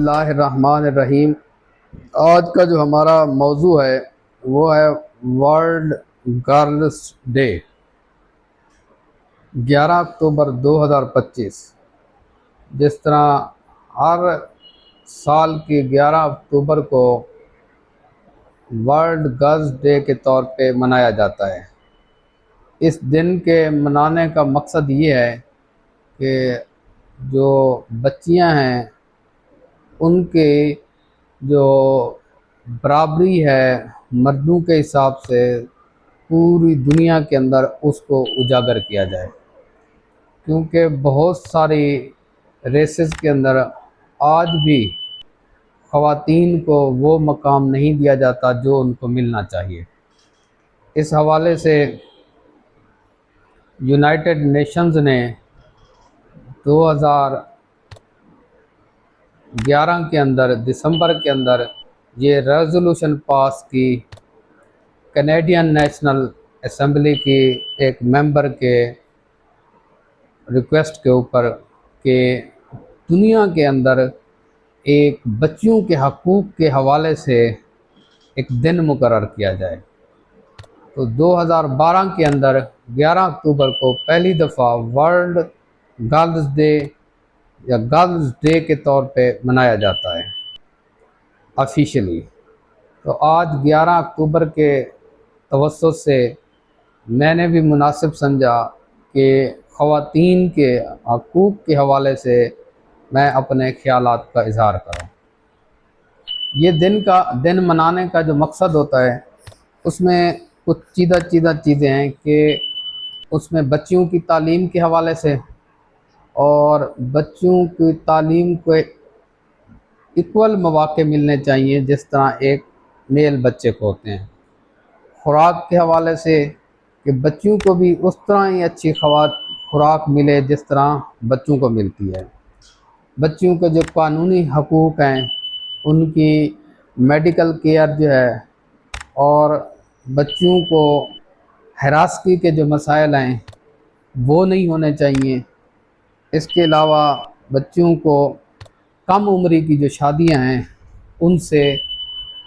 اللہ الرحمن الرحیم۔ آج کا جو ہمارا موضوع ہے وہ ہے ورلڈ گرلس ڈے 11 اکتوبر 2025۔ جس طرح ہر سال کی 11 اکتوبر کو ورلڈ گرلس ڈے کے طور پہ منایا جاتا ہے، اس دن کے منانے کا مقصد یہ ہے کہ جو بچیاں ہیں ان کے جو برابری ہے مردوں کے حساب سے پوری دنیا کے اندر اس کو اجاگر کیا جائے، کیونکہ بہت ساری ریسز کے اندر آج بھی خواتین کو وہ مقام نہیں دیا جاتا جو ان کو ملنا چاہیے۔ اس حوالے سے یونائٹڈ نیشنز نے 2011 کے اندر دسمبر کے اندر یہ ریزولوشن پاس کی، کینیڈین نیشنل اسمبلی کی ایک ممبر کے ریکویسٹ کے اوپر کہ دنیا کے اندر ایک بچیوں کے حقوق کے حوالے سے ایک دن مقرر کیا جائے۔ تو 2012 کے اندر 11 اکتوبر کو پہلی دفعہ ورلڈ گرلز ڈے یا گرلز ڈے کے طور پہ منایا جاتا ہے آفیشلی۔ تو آج 11 اکتوبر کے توسط سے میں نے بھی مناسب سمجھا کہ خواتین کے حقوق کے حوالے سے میں اپنے خیالات کا اظہار کروں۔ یہ دن منانے کا جو مقصد ہوتا ہے اس میں کچھ چیزیں ہیں کہ اس میں بچیوں کی تعلیم کے حوالے سے اور بچوں کی تعلیم کو ایکول مواقع ملنے چاہیے جس طرح ایک میل بچے کو ہوتے ہیں۔ خوراک کے حوالے سے کہ بچیوں کو بھی اس طرح ہی اچھی خوراک ملے جس طرح بچوں کو ملتی ہے۔ بچیوں کے جو قانونی حقوق ہیں، ان کی میڈیکل کیئر جو ہے، اور بچیوں کو ہراسگی کے جو مسائل ہیں وہ نہیں ہونے چاہیے۔ اس کے علاوہ بچیوں کو کم عمری کی جو شادیاں ہیں ان سے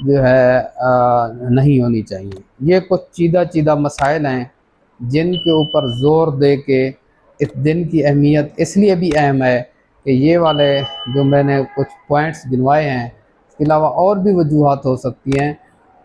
جو ہے نہیں ہونی چاہیے۔ یہ کچھ چیدہ مسائل ہیں جن کے اوپر زور دے کے اس دن کی اہمیت اس لیے بھی اہم ہے کہ یہ والے جو میں نے کچھ پوائنٹس گنوائے ہیں، اس کے علاوہ اور بھی وجوہات ہو سکتی ہیں،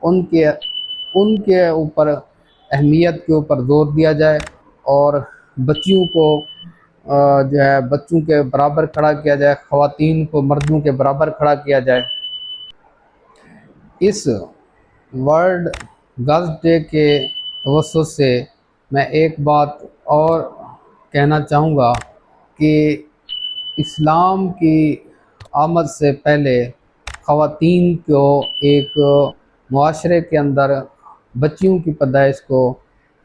ان کے اوپر اہمیت کے اوپر زور دیا جائے اور بچیوں کو جو ہے بچوں کے برابر کھڑا کیا جائے، خواتین کو مردوں کے برابر کھڑا کیا جائے۔ اس ورلڈ گرلز ڈے کے توسط سے میں ایک بات اور کہنا چاہوں گا کہ اسلام کی آمد سے پہلے خواتین کو ایک معاشرے کے اندر بچیوں کی پیدائش کو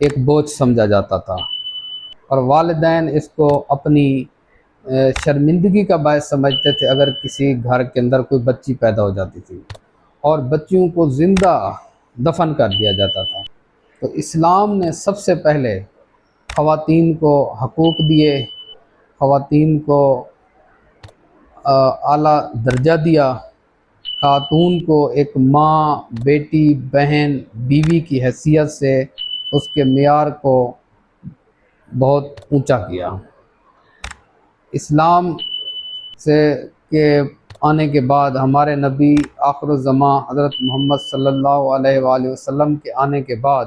ایک بوجھ سمجھا جاتا تھا، اور والدین اس کو اپنی شرمندگی کا باعث سمجھتے تھے اگر کسی گھر کے اندر کوئی بچی پیدا ہو جاتی تھی، اور بچیوں کو زندہ دفن کر دیا جاتا تھا۔ تو اسلام نے سب سے پہلے خواتین کو حقوق دیے، خواتین کو اعلیٰ درجہ دیا، خاتون کو ایک ماں، بیٹی، بہن، بیوی کی حیثیت سے اس کے معیار کو بہت اونچا کیا۔ اسلام کے آنے کے بعد ہمارے نبی آخر الزماں حضرت محمد صلی اللہ علیہ وآلہ وسلم کے آنے کے بعد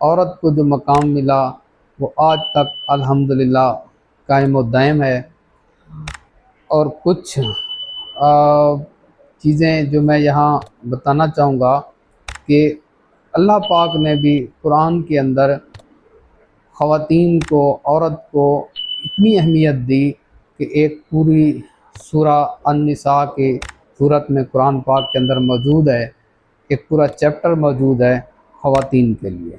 عورت کو جو مقام ملا وہ آج تک الحمدللہ قائم و دائم ہے۔ اور کچھ چیزیں جو میں یہاں بتانا چاہوں گا کہ اللہ پاک نے بھی قرآن کے اندر خواتین کو، عورت کو اتنی اہمیت دی کہ ایک پوری سورہ النساء کی صورت میں قرآن پاک کے اندر موجود ہے، ایک پورا چیپٹر موجود ہے خواتین کے لیے۔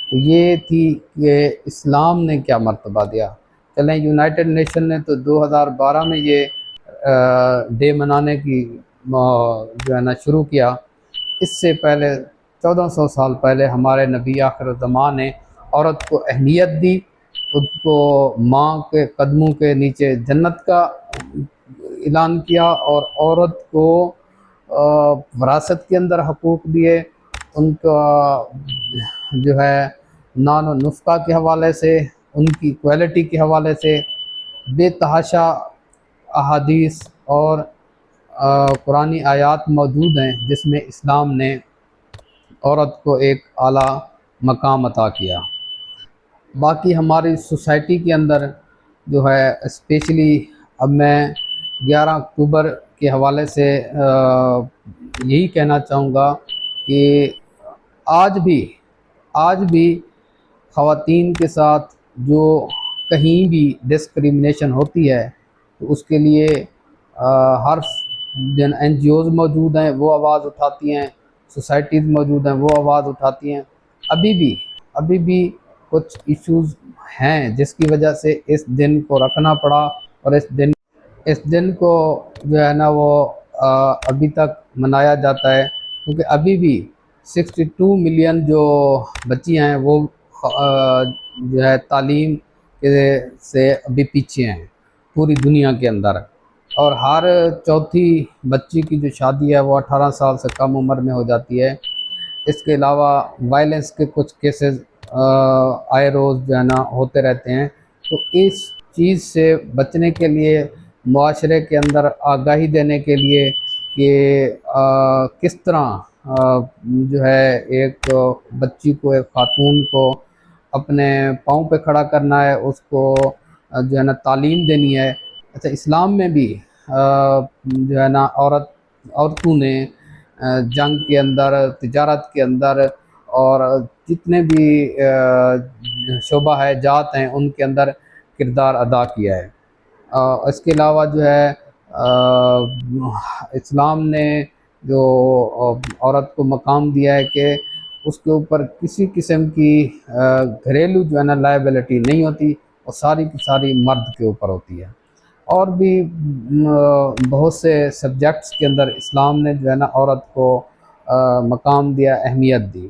تو یہ تھی کہ اسلام نے کیا مرتبہ دیا۔ چلیں یونائٹڈ نیشن نے تو 2012 میں یہ ڈے منانے کی جو ہے نا شروع کیا۔ اس سے پہلے 1400 سال پہلے ہمارے نبی آخر الزمان نے عورت کو اہمیت دی، اس کو ماں کے قدموں کے نیچے جنت کا اعلان کیا اور عورت کو وراثت کے اندر حقوق دیے، ان کا جو ہے نان و نفقہ کے حوالے سے، ان کی کوالٹی کے حوالے سے بے تحاشا احادیث اور قرآنی آیات موجود ہیں جس میں اسلام نے عورت کو ایک اعلیٰ مقام عطا کیا۔ باقی ہماری سوسائٹی کے اندر جو ہے اسپیشلی اب میں 11 اکتوبر کے حوالے سے یہی کہنا چاہوں گا کہ آج بھی خواتین کے ساتھ جو کہیں بھی ڈسکریمنیشن ہوتی ہے تو اس کے لیے ہر جن NGOز موجود ہیں وہ آواز اٹھاتی ہیں، سوسائٹیز موجود ہیں وہ آواز اٹھاتی ہیں۔ ابھی بھی کچھ ایشوز ہیں جس کی وجہ سے اس دن کو رکھنا پڑا، اور اس دن کو جو ہے نا وہ ابھی تک منایا جاتا ہے، کیونکہ ابھی بھی 62 ملین جو بچی ہیں وہ جو ہے تعلیم سے ابھی پیچھے ہیں پوری دنیا کے اندر، اور ہر چوتھی بچی کی جو شادی ہے وہ 18 سال سے کم عمر میں ہو جاتی ہے۔ اس کے علاوہ وائلنس کے کچھ کیسز آئے روز جو ہے نا ہوتے رہتے ہیں، تو اس چیز سے بچنے کے لیے معاشرے کے اندر آگاہی دینے کے لیے کہ کس طرح جو ہے ایک بچی کو، ایک خاتون کو اپنے پاؤں پہ کھڑا کرنا ہے، اس کو جو ہے نا تعلیم دینی ہے۔ اچھا، اسلام میں بھی جو ہے نا عورتوں نے جنگ کے اندر، تجارت کے اندر اور جتنے بھی شعبہ ہے جات ہیں ان کے اندر کردار ادا کیا ہے۔ اس کے علاوہ جو ہے اسلام نے جو عورت کو مقام دیا ہے کہ اس کے اوپر کسی قسم کی گھریلو جو ہے نا لائبلٹی نہیں ہوتی، اور ساری کی ساری مرد کے اوپر ہوتی ہے۔ اور بھی بہت سے سبجیکٹس کے اندر اسلام نے جو ہے نا عورت کو مقام دیا، اہمیت دی۔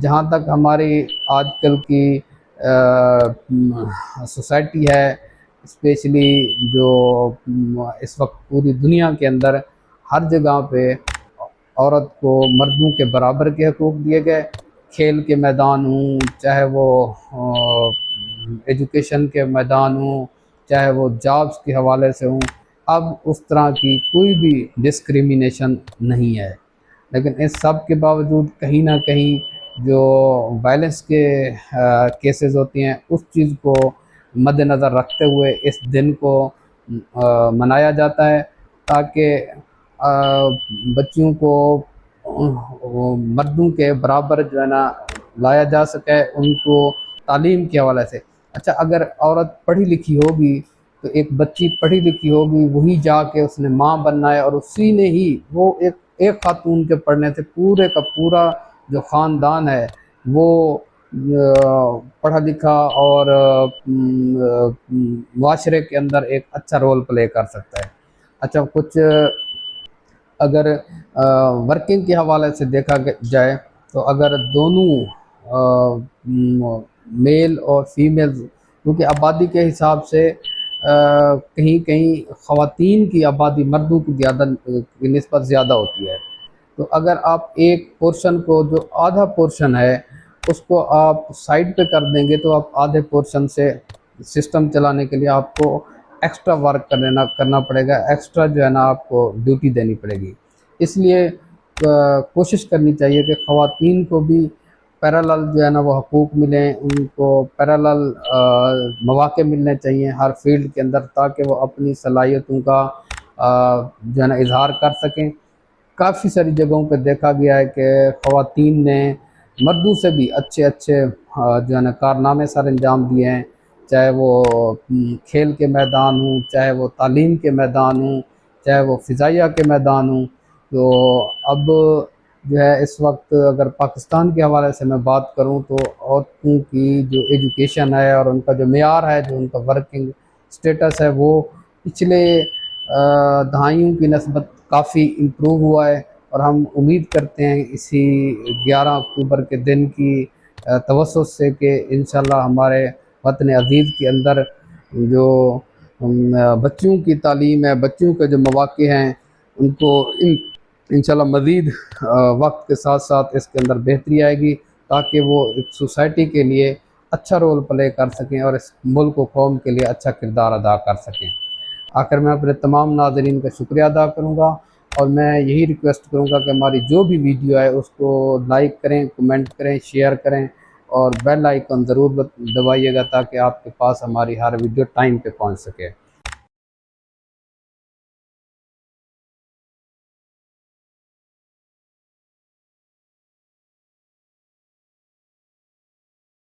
جہاں تک ہماری آج کل کی سوسائٹی ہے، اسپیشلی جو اس وقت پوری دنیا کے اندر ہر جگہ پہ عورت کو مردوں کے برابر کے حقوق دیے گئے، کھیل کے میدان ہوں، چاہے وہ ایجوکیشن کے میدان ہوں، چاہے وہ جابس کے حوالے سے ہوں، اب اس طرح کی کوئی بھی ڈسکریمنیشن نہیں ہے۔ لیکن اس سب کے باوجود کہیں نہ کہیں جو وائلنس کے کیسز ہوتی ہیں اس چیز کو مد نظر رکھتے ہوئے اس دن کو منایا جاتا ہے، تاکہ بچیوں کو مردوں کے برابر جو ہے نا لایا جا سکے، ان کو تعلیم کے حوالے سے۔ اچھا، اگر عورت پڑھی لکھی ہوگی تو ایک بچی پڑھی لکھی ہوگی، وہی جا کے اس نے ماں بننا ہے، اور اسی نے ہی وہ ایک خاتون کے پڑھنے سے پورے کا پورا جو خاندان ہے وہ پڑھا لکھا اور معاشرے کے اندر ایک اچھا رول پلے کر سکتا ہے۔ اچھا، کچھ اگر ورکنگ کے حوالے سے دیکھا جائے تو اگر دونوں میل اور فیمیل، کیونکہ آبادی کے حساب سے کہیں کہیں خواتین کی آبادی مردوں کی نسبت زیادہ ہوتی ہے، تو اگر آپ ایک پورشن کو، جو آدھا پورشن ہے، اس کو آپ سائڈ پہ کر دیں گے تو آپ آدھے پورشن سے سسٹم چلانے کے لیے آپ کو ایکسٹرا ورک کرنا پڑے گا، ایکسٹرا جو ہے نا آپ کو ڈیوٹی دینی پڑے گی۔ اس لیے کوشش کرنی چاہیے کہ خواتین کو بھی پیرالل جو ہے نا وہ حقوق ملیں، ان کو پیرالل مواقع ملنے چاہیے ہر فیلڈ کے اندر، تاکہ وہ اپنی صلاحیتوں کا جو ہے نا اظہار کر سکیں۔ کافی ساری جگہوں پہ دیکھا گیا ہے کہ خواتین نے مردوں سے بھی اچھے جو ہے نا کارنامے سر انجام دیے ہیں، چاہے وہ کھیل کے میدان ہوں، چاہے وہ تعلیم کے میدان ہوں، چاہے وہ فضائیہ کے میدان ہوں۔ تو اب جو ہے اس وقت اگر پاکستان کے حوالے سے میں بات کروں تو عورتوں کی جو ایجوکیشن ہے اور ان کا جو معیار ہے، جو ان کا ورکنگ سٹیٹس ہے، وہ پچھلے دہائیوں کی نسبت کافی امپروو ہوا ہے، اور ہم امید کرتے ہیں اسی 11 اکتوبر کے دن کی توسط سے کہ انشاءاللہ ہمارے وطن عزیز کے اندر جو بچوں کی تعلیم ہے، بچوں کے جو مواقع ہیں ان کو انشاءاللہ مزید وقت کے ساتھ ساتھ اس کے اندر بہتری آئے گی، تاکہ وہ ایک سوسائٹی کے لیے اچھا رول پلے کر سکیں اور اس ملک و قوم کے لیے اچھا کردار ادا کر سکیں۔ آخر میں اپنے تمام ناظرین کا شکریہ ادا کروں گا، اور میں یہی ریکویسٹ کروں گا کہ ہماری جو بھی ویڈیو ہے اس کو لائک کریں، کمنٹ کریں، شیئر کریں، اور بیل آئیکن ضرور دبائیے گا تاکہ آپ کے پاس ہماری ہر ویڈیو ٹائم پہ پہنچ سکے۔